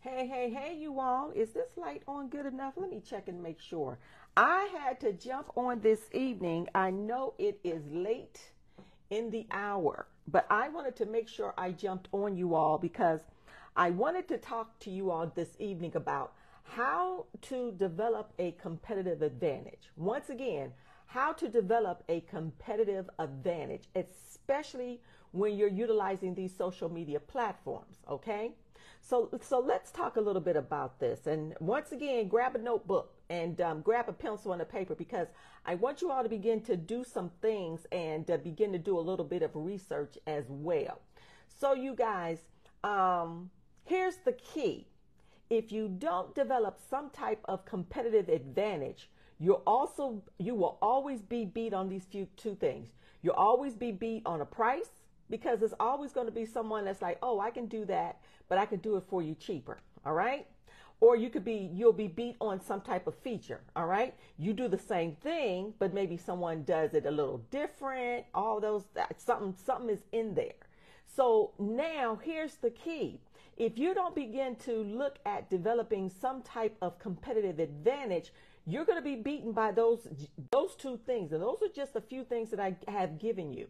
Hey, you all. Is this light on good enough? Let me check and make sure. I had to jump on this evening. I know it is late in the hour, but I wanted to make sure I jumped on you all because I wanted to talk to you all this evening about how to develop a competitive advantage. Once again, how to develop a competitive advantage, especially when you're utilizing these social media platforms, okay? So let's talk a little bit about this. And once again, grab a notebook and grab a pencil and a paper because I want you all to begin to do some things and begin to do a little bit of research as well. So you guys, here's the key. If you don't develop some type of competitive advantage, you will always be beat on these two things. You'll always be beat on a price because there's always going to be someone that's like, oh, I can do that, but I can do it for you cheaper. All right. Or you'll be beat on some type of feature. All right. You do the same thing, but maybe someone does it a little different. All those, something is in there. So now here's the key. If you don't begin to look at developing some type of competitive advantage, you're going to be beaten by those two things. And those are just a few things that I have given you.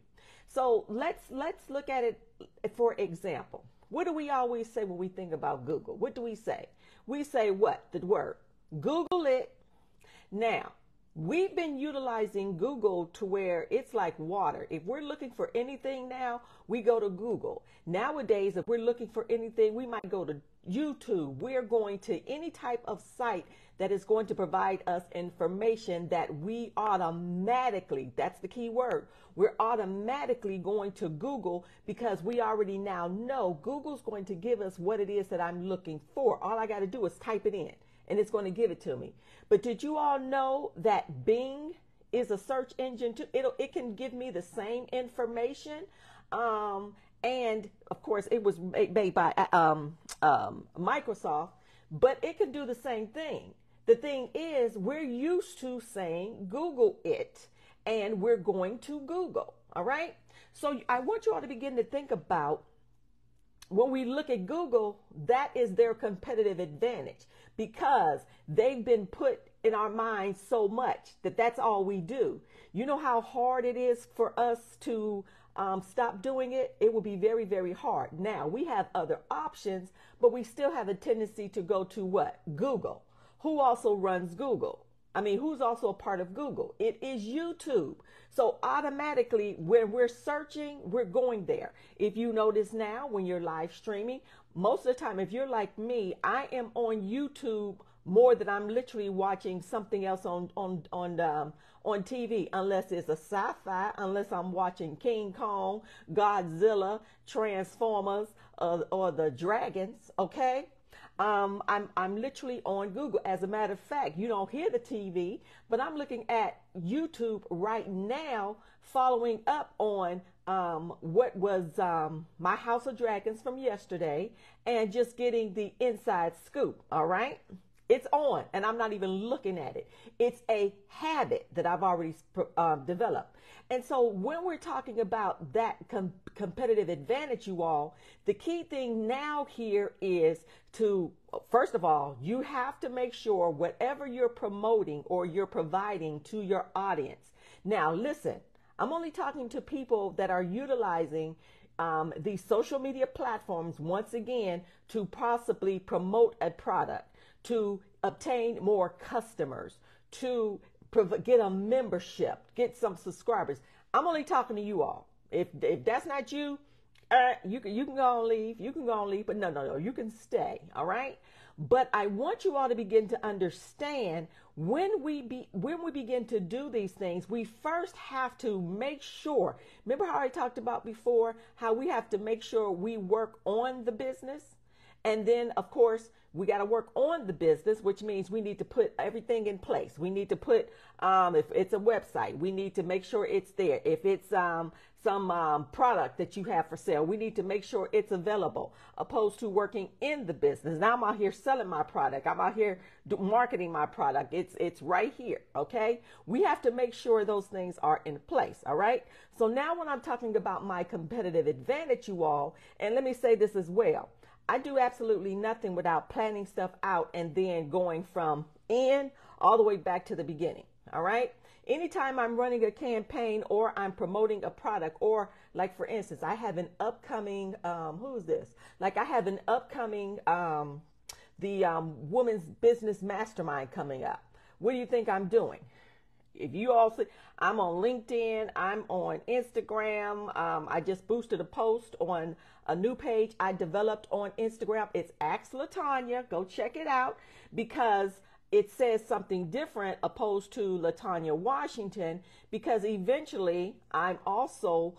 So let's look at it. For example, what do we always say when we think about Google? What do we say? We say what? The word Google it. Now, we've been utilizing Google to where it's like water. If we're looking for anything now, we go to Google. Nowadays, if we're looking for anything, we might go to YouTube. We're going to any type of site that is going to provide us information that we automatically, that's the key word, we're automatically going to Google because we already now know Google's going to give us what it is that I'm looking for. All I got to do is type it in and it's going to give it to me. But did you all know that Bing is a search engine too? It can give me the same information. And of course it was made by Microsoft, but it can do the same thing. The thing is, we're used to saying Google it, and we're going to Google. All right. So I want you all to begin to think about when we look at Google, that is their competitive advantage because they've been put in our minds so much that that's all we do. You know how hard it is for us to stop doing it? It will be very, very hard. Now, we have other options, but we still have a tendency to go to what? Google. Who also runs Google? I mean, who's also a part of Google? It is YouTube. So automatically, when we're searching, we're going there. If you notice now, when you're live streaming, most of the time, if you're like me, I am on YouTube more than I'm literally watching something else on TV, unless it's a sci-fi, unless I'm watching King Kong, Godzilla, Transformers, or the Dragons. Okay. I'm literally on Google. As a matter of fact, you don't hear the TV, but I'm looking at YouTube right now, following up on what was my House of Dragons from yesterday and just getting the inside scoop. All right. It's on and I'm not even looking at it. It's a habit that I've already developed. And so when we're talking about that competitive advantage, you all, the key thing now here is to, first of all, you have to make sure whatever you're promoting or you're providing to your audience. Now, listen, I'm only talking to people that are utilizing these social media platforms, once again, to possibly promote a product, to obtain more customers, to get a membership, get some subscribers. I'm only talking to you all. If that's not you, you can go and leave. You can go and leave, but no, you can stay. All right. But I want you all to begin to understand when we begin to do these things, we first have to make sure. Remember how I talked about before, how we have to make sure we work on the business. And then, of course, we got to work on the business, which means we need to put everything in place. We need to put, if it's a website, we need to make sure it's there. If it's some product that you have for sale. We need to make sure it's available, opposed to working in the business. Now I'm out here selling my product. I'm out here marketing my product. It's right here. Okay. We have to make sure those things are in place. All right. So now when I'm talking about my competitive advantage, you all, and let me say this as well. I do absolutely nothing without planning stuff out and then going from in all the way back to the beginning. All right. Anytime I'm running a campaign or I'm promoting a product, or like, for instance, I have an upcoming, who is this? Like, I have an upcoming, Women's Business Mastermind coming up. What do you think I'm doing? If you all see, I'm on LinkedIn, I'm on Instagram. I just boosted a post on a new page I developed on Instagram. It's Ask LaTanya. Go check it out, because it says something different opposed to LaTanya Washington, because eventually I'm also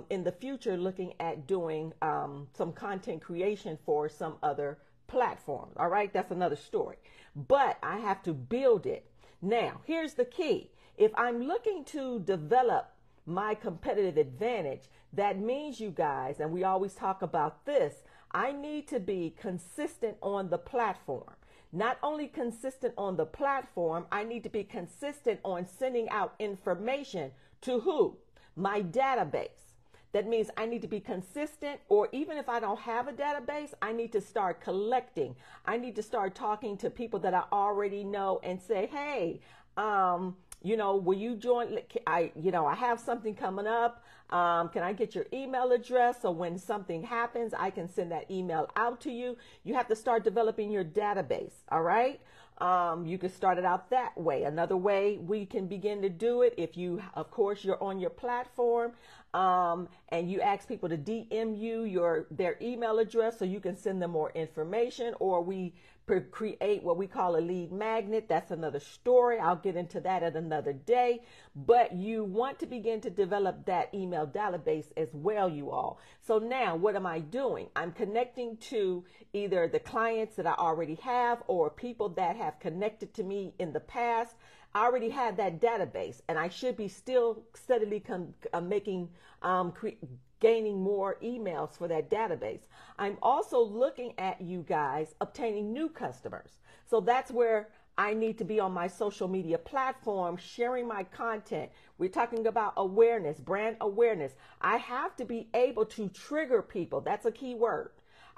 in the future looking at doing some content creation for some other platforms. All right, that's another story, but I have to build it. Now, here's the key. If I'm looking to develop my competitive advantage, that means, you guys, and we always talk about this, I need to be consistent on the platform. Not only consistent on the platform, I need to be consistent on sending out information to who? My database. That means I need to be consistent, or even if I don't have a database, I need to start collecting. I need to start talking to people that I already know and say, hey, will you join? I have something coming up. Can I get your email address? So when something happens, I can send that email out to you. You have to start developing your database. All right. You can start it out that way. Another way we can begin to do it, if you, of course, you're on your platform, and you ask people to DM you their email address so you can send them more information, or we create what we call a lead magnet. That's another story. I'll get into that at another day. But you want to begin to develop that email database as well, you all. So now what am I doing? I'm connecting to either the clients that I already have or people that have connected to me in the past. I already have that database, and I should be still steadily gaining more emails for that database. I'm also looking at, you guys, obtaining new customers. So that's where I need to be on my social media platform, sharing my content. We're talking about awareness, brand awareness. I have to be able to trigger people. That's a key word.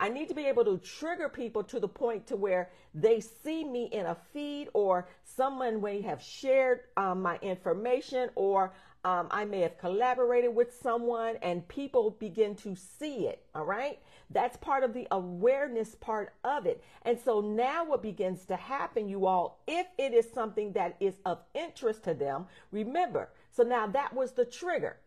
I need to be able to trigger people to the point to where they see me in a feed, or someone may have shared my information, or I may have collaborated with someone and people begin to see it. All right. That's part of the awareness part of it. And so now what begins to happen, you all, if it is something that is of interest to them, remember, so now that was the trigger.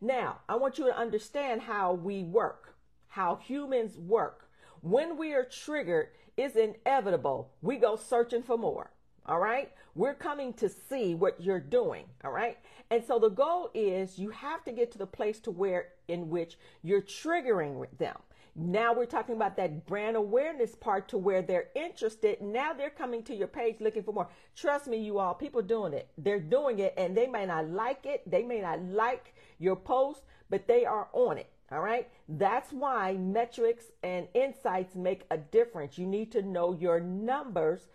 Now I want you to understand how we work, how humans work. When we are triggered, it's inevitable. We go searching for more. All right. We're coming to see what you're doing. All right. And so the goal is you have to get to the place to where in which you're triggering them. Now we're talking about that brand awareness part, to where they're interested. Now they're coming to your page looking for more. Trust me, you all, people doing it. They're doing it, and they may not like it. They may not like your post, but they are on it. All right. That's why metrics and insights make a difference. You need to know your numbers.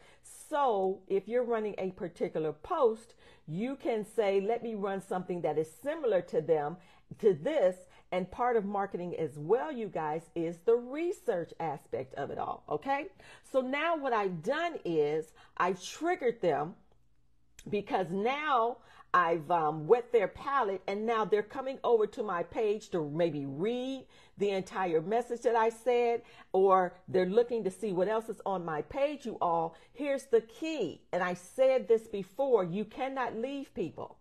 So if you're running a particular post, you can say, let me run something that is similar to this. And part of marketing as well, you guys, is the research aspect of it all. Okay. So now what I've done is I've triggered them, because now I've wet their palate, and now they're coming over to my page to maybe read the entire message that I said, or they're looking to see what else is on my page, you all. Here's the key. And I said this before, you cannot leave people.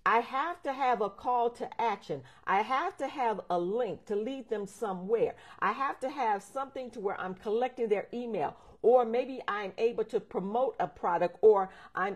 I have to have a call to action. I have to have a link to lead them somewhere. I have to have something to where I'm collecting their email, or maybe I'm able to promote a product, or I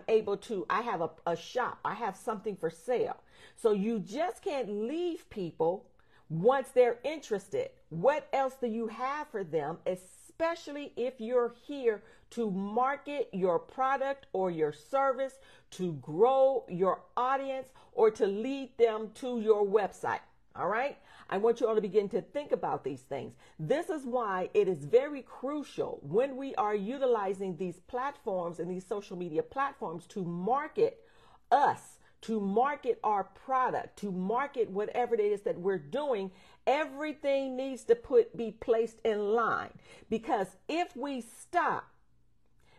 have a shop. I have something for sale. So you just can't leave people once they're interested. What else do you have for them, especially if you're here to market your product or your service, to grow your audience, or to lead them to your website? All right. I want you all to begin to think about these things. This is why it is very crucial when we are utilizing these platforms and these social media platforms to market us, to market our product, to market whatever it is that we're doing. Everything needs to be placed in line, because if we stop,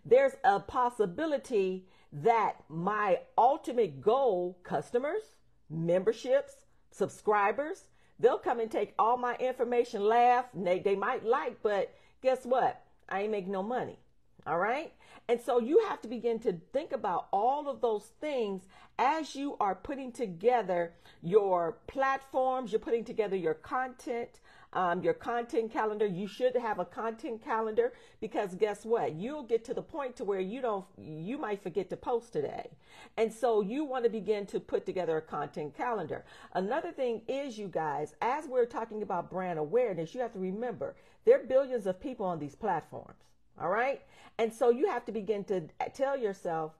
there's a possibility that my ultimate goal, customers, memberships, subscribers, they'll come and take all my information, laugh, they might like, but guess what? I ain't making no money. All right. And so you have to begin to think about all of those things as you are putting together your platforms, you're putting together your content calendar. You should have a content calendar, because guess what? You'll get to the point to where you might forget to post today. And so you want to begin to put together a content calendar. Another thing is, you guys, as we're talking about brand awareness, you have to remember there are billions of people on these platforms. All right. And so you have to begin to tell yourself,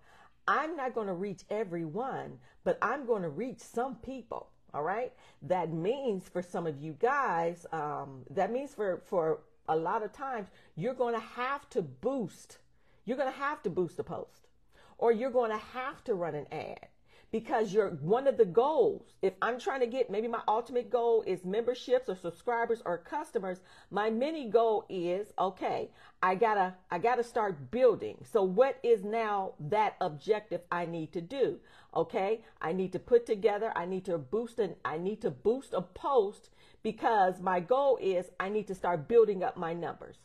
I'm not going to reach everyone, but I'm going to reach some people. All right. That means for some of you guys, that means for a lot of times, you're going to have to boost. You're going to have to boost a post, or you're going to have to run an ad, because you're one of the goals. If I'm trying to get, maybe my ultimate goal is memberships or subscribers or customers, my mini goal is, okay, I gotta start building. So what is now that objective I need to do? Okay, I need to put together, I need to boost a post, because my goal is I need to start building up my numbers.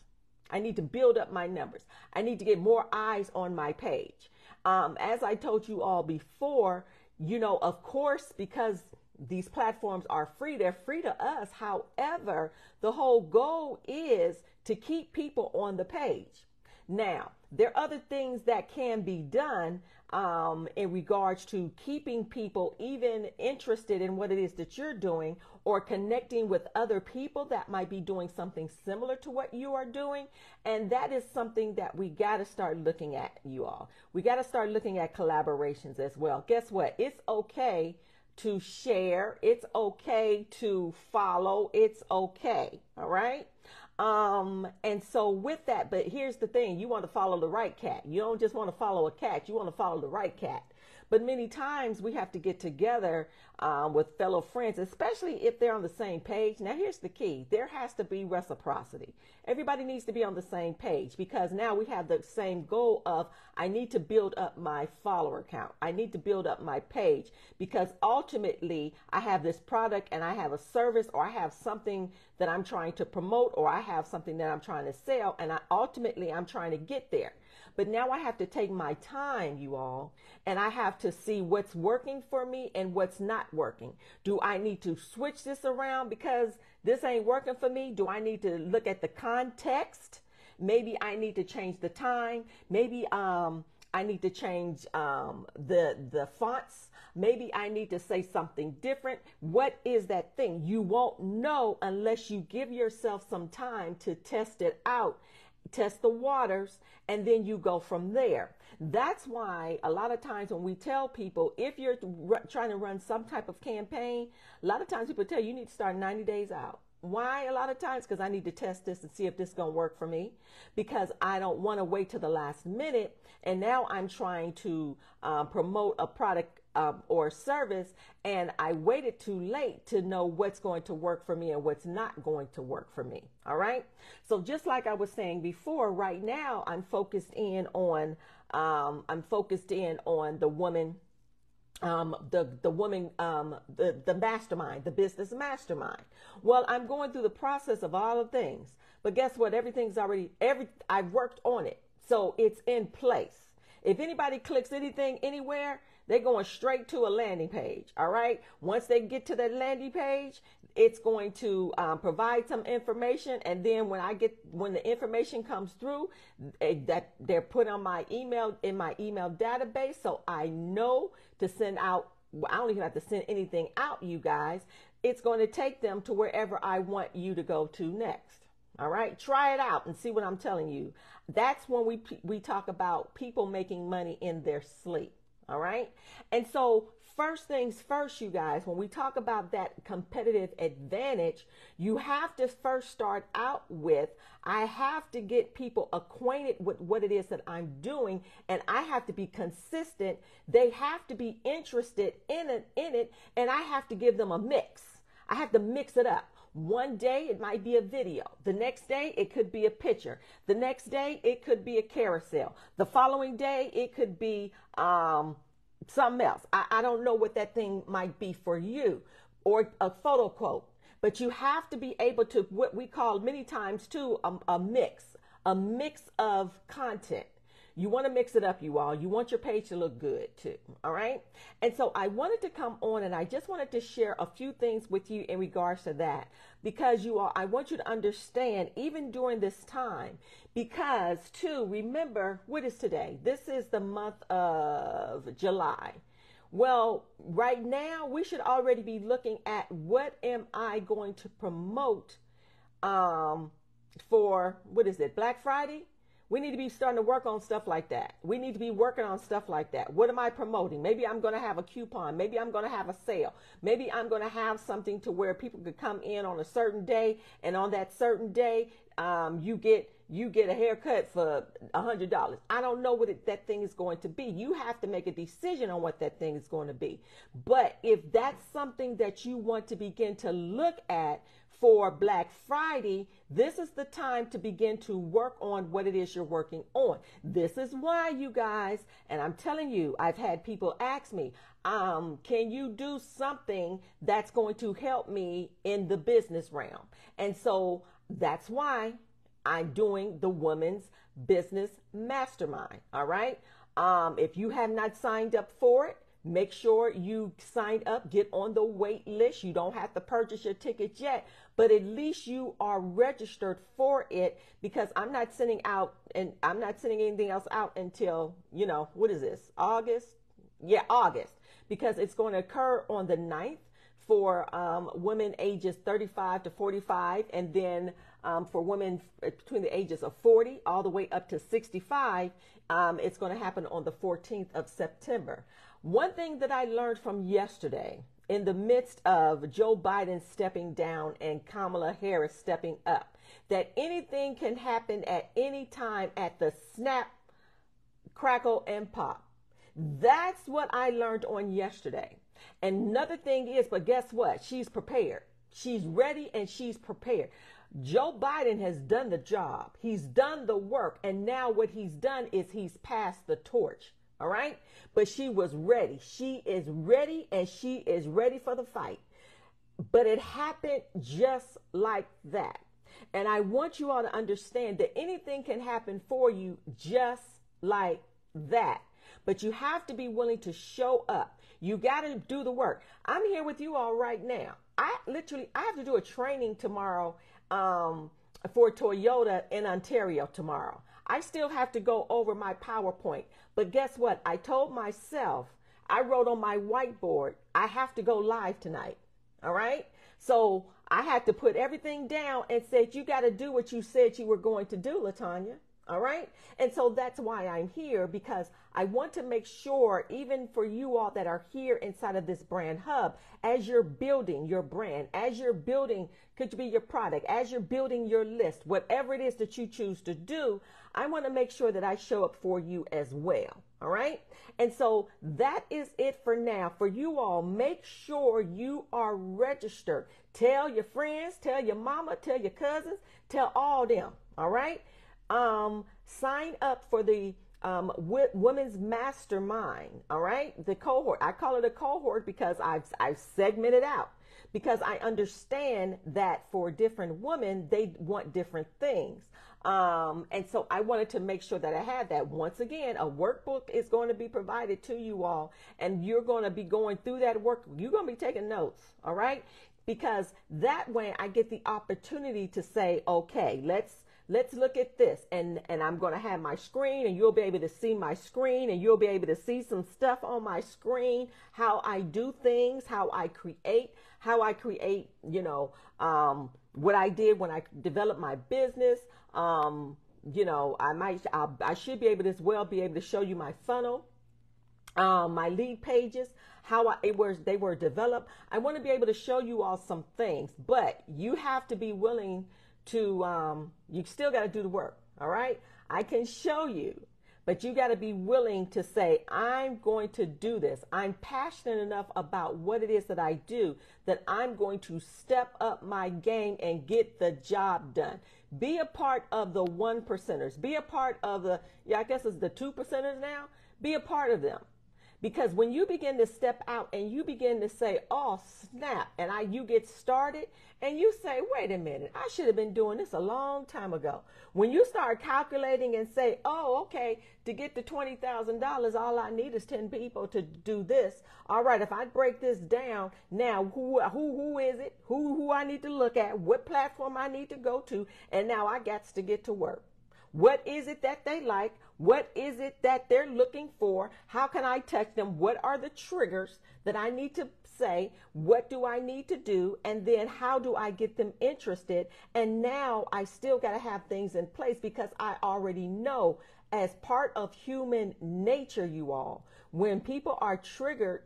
I need to build up my numbers. I need to get more eyes on my page. As I told you all before, of course, because these platforms are free, they're free to us. However, the whole goal is to keep people on the page. Now, there are other things that can be done in regards to keeping people even interested in what it is that you're doing, or connecting with other people that might be doing something similar to what you are doing. And that is something that we got to start looking at, you all. We got to start looking at collaborations as well. Guess what? It's okay to share. It's okay to follow. It's okay. All right. And so with that, but here's the thing, you want to follow the right cat. You don't just want to follow a cat. You want to follow the right cat. But many times we have to get together with fellow friends, especially if they're on the same page. Now, here's the key. There has to be reciprocity. Everybody needs to be on the same page, because now we have the same goal of, I need to build up my follower count. I need to build up my page, because ultimately I have this product and I have a service, or I have something that I'm trying to promote, or I have something that I'm trying to sell, and I'm trying to get there. But now I have to take my time, you all, and I have to see what's working for me and what's not working. Do I need to switch this around because this ain't working for me? Do I need to look at the context? Maybe I need to change the time. Maybe I need to change the fonts. Maybe I need to say something different. What is that thing? You won't know unless you give yourself some time to test it out, test the waters, and then you go from there. That's why a lot of times when we tell people, if you're trying to run some type of campaign, a lot of times people tell you, you need to start 90 days out. Why? A lot of times because I need to test this and see if this is going to work for me, because I don't want to wait to the last minute. And now I'm trying to promote a product or service, and I waited too late to know what's going to work for me and what's not going to work for me. All right. So just like I was saying before, right now I'm focused in on the woman, the mastermind, the business mastermind. Well, I'm going through the process of all of things, but guess what? I've worked on it. So it's in place. If anybody clicks anything anywhere, they're going straight to a landing page. All right. Once they get to that landing page, it's going to provide some information. And then when the information comes through, that they're put on my email, in my email database. So I know to send out, I don't even have to send anything out, you guys. It's going to take them to wherever I want you to go to next. All right. Try it out and see what I'm telling you. That's when we talk about people making money in their sleep. All right. And so first things first, you guys, when we talk about that competitive advantage, you have to first start out with, I have to get people acquainted with what it is that I'm doing, and I have to be consistent. They have to be interested in it, and I have to give them a mix. I have to mix it up. One day it might be a video. The next day it could be a picture. The next day it could be a carousel. The following day it could be something else. I don't know what that thing might be for you, or a photo quote. But you have to be able to, what we call many times too, a mix of content. You want to mix it up, you all. You want your page to look good too. All right. And so I wanted to come on and I just wanted to share a few things with you in regards to that, because you all, I want you to understand even during this time, because too, remember, what is today? This is the month of July. Well, right now we should already be looking at what am I going to promote for, what is it, Black Friday? We need to be starting to work on stuff like that. We need to be working on stuff like that. What am I promoting? Maybe I'm going to have a coupon. Maybe I'm going to have a sale. Maybe I'm going to have something to where people could come in on a certain day, and on that certain day, you get a haircut for $100. I don't know what that thing is going to be. You have to make a decision on what that thing is going to be. But if that's something that you want to begin to look at for Black Friday, this is the time to begin to work on what it is you're working on. This is why, you guys, and I'm telling you, I've had people ask me, can you do something that's going to help me in the business realm? And so that's why I'm doing the Women's Business Mastermind. All right. If you have not signed up for it, make sure you sign up, get on the wait list. You don't have to purchase your ticket yet, but at least you are registered for it, because I'm not sending anything else out until, what is this? August? Yeah, August, because it's going to occur on the 9th for women ages 35 to 45, and then for women between the ages of 40 all the way up to 65, it's going to happen on the 14th of September. One thing that I learned from yesterday, in the midst of Joe Biden stepping down and Kamala Harris stepping up, that anything can happen at any time at the snap, crackle, and pop. That's what I learned on yesterday. Another thing is, but guess what? She's prepared. She's ready and she's prepared. Joe Biden has done the job. He's done the work. And now what he's done is he's passed the torch. All right. But she was ready. She is ready, and she is ready for the fight. But it happened just like that. And I want you all to understand that anything can happen for you just like that. But you have to be willing to show up. You got to do the work. I'm here with you all right now. I have to do a training tomorrow for Toyota in Ontario tomorrow. I still have to go over my PowerPoint. But guess what? I told myself, I wrote on my whiteboard, I have to go live tonight. All right. So I had to put everything down and said, you got to do what you said you were going to do, LaTanya. All right. And so that's why I'm here, because I want to make sure, even for you all that are here inside of this brand hub, as you're building your brand, as you're building, could be your product, as you're building your list, whatever it is that you choose to do, I want to make sure that I show up for you as well. All right. And so that is it for now. For you all, make sure you are registered. Tell your friends, tell your mama, tell your cousins, tell all them. All right. Sign up for the Women's Mastermind. All right. The cohort. I call it a cohort because I've segmented out, because I understand that for different women, they want different things. And so I wanted to make sure that I had that. Once again, a workbook is going to be provided to you all, and you're going to be going through that work. You're going to be taking notes. All right. Because that way I get the opportunity to say, okay, let's look at this, and I'm going to have my screen, and you'll be able to see my screen, and you'll be able to see some stuff on my screen, how I do things, how I create, what I did when I developed my business. I should be able to as well be able to show you my funnel. my lead pages, how they were developed. I want to be able to show you all some things, but you have to be willing to, you still got to do the work. All right. I can show you, but you got to be willing to say, I'm going to do this. I'm passionate enough about what it is that I do that I'm going to step up my game and get the job done. Be a part of the 1%ers. Be a part of the, I guess it's the 2%ers now. Be a part of them. Because when you begin to step out and you begin to say, oh, snap, and you get started and you say, wait a minute, I should have been doing this a long time ago. When you start calculating and say, oh, okay, to get to $20,000, all I need is 10 people to do this. All right, if I break this down, now who is it? Who I need to look at? What platform I need to go to? And now I got to get to work. What is it that they like? What is it that they're looking for? How can I touch them? What are the triggers that I need to say? What do I need to do? And then how do I get them interested? And now I still got to have things in place because I already know, as part of human nature, you all, when people are triggered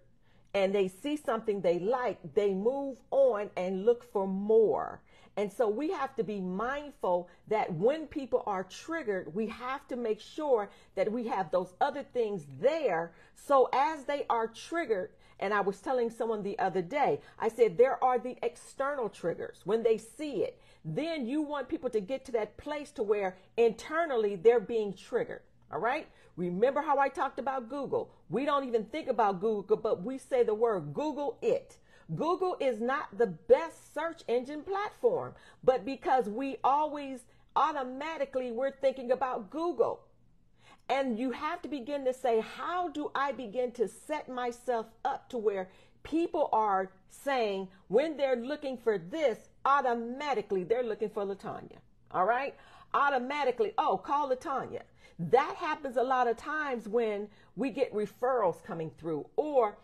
and they see something they like, they move on and look for more. And so we have to be mindful that when people are triggered, we have to make sure that we have those other things there. So as they are triggered, and I was telling someone the other day, I said, there are the external triggers when they see it. Then you want people to get to that place to where internally they're being triggered. All right. Remember how I talked about Google? We don't even think about Google, but we say the word Google it. Google is not the best search engine platform, but because we always automatically we're thinking about Google. And you have to begin to say, how do I begin to set myself up to where people are saying when they're looking for this, automatically they're looking for LaTanya. All right. Automatically. Oh, call LaTanya. That happens a lot of times when we get referrals coming through, or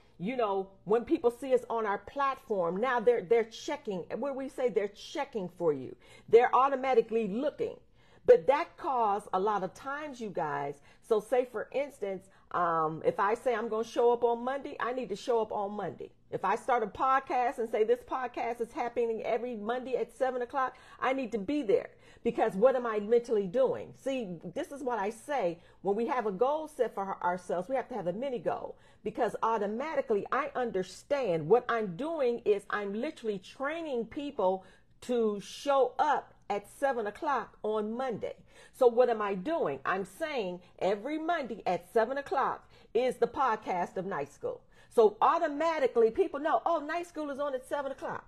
when people see us on our platform, now they're checking. What do we say? They're checking for you. They're automatically looking. But that caused a lot of times, you guys. So say, for instance, if I say I'm going to show up on Monday, I need to show up on Monday. If I start a podcast and say this podcast is happening every Monday at 7:00, I need to be there. Because what am I mentally doing? See, this is what I say. When we have a goal set for ourselves, we have to have a mini goal. Because automatically I understand what I'm doing is I'm literally training people to show up at 7:00 on Monday. So what am I doing? I'm saying every Monday at 7:00 is the podcast of Night School. So automatically people know, oh, Night School is on at 7:00.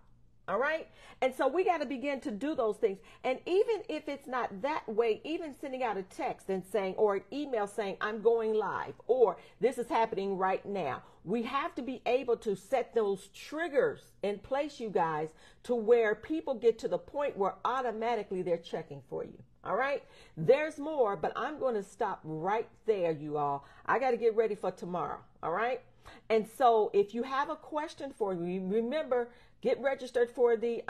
All right. And so we got to begin to do those things. And even if it's not that way, even sending out a text and saying, or an email saying, I'm going live, or this is happening right now. We have to be able to set those triggers in place, you guys, to where people get to the point where automatically they're checking for you. All right. There's more, but I'm going to stop right there, you all. I got to get ready for tomorrow. All right. And so if you have a question for me, remember, get registered for the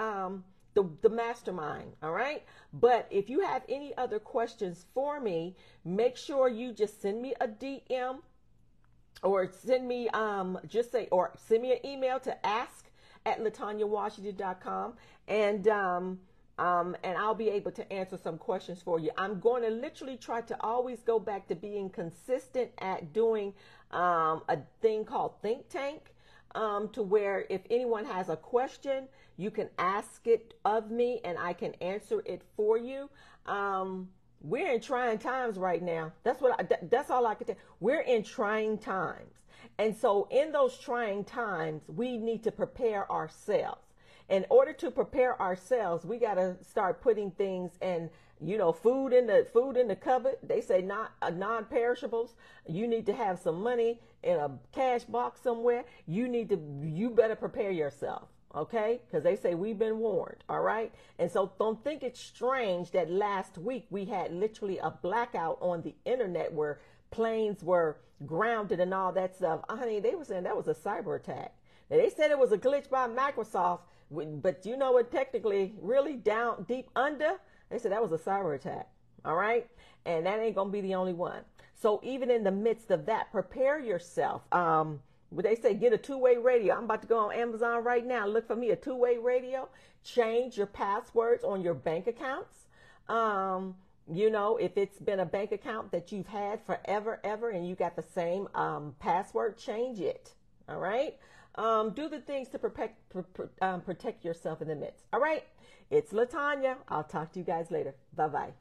mastermind. All right. But if you have any other questions for me, make sure you just send me a DM or send me send me an email to ask@LaTanyaWashington.com, and I'll be able to answer some questions for you. I'm going to literally try to always go back to being consistent at doing a thing called Think Tank, to where if anyone has a question, you can ask it of me and I can answer it for you. We're in trying times right now. That's all I can tell. We're in trying times. And so in those trying times, we need to prepare ourselves. In order to prepare ourselves, we got to start putting things in, food in the cupboard. They say not non-perishables. You need to have some money in a cash box somewhere. You better prepare yourself. Okay. Because they say we've been warned. All right. And so don't think it's strange that last week we had literally a blackout on the internet where planes were grounded and all that stuff. Honey, they were saying that was a cyber attack. Now, they said it was a glitch by Microsoft, but technically really down deep under, they said that was a cyber attack. All right. And that ain't going to be the only one. So even in the midst of that, prepare yourself. What they say, get a two-way radio. I'm about to go on Amazon right now. Look for me a two-way radio. Change your passwords on your bank accounts. If it's been a bank account that you've had forever, ever, and you got the same password, change it. All right. Do the things to protect yourself in the midst. All right. It's LaTanya. I'll talk to you guys later. Bye-bye.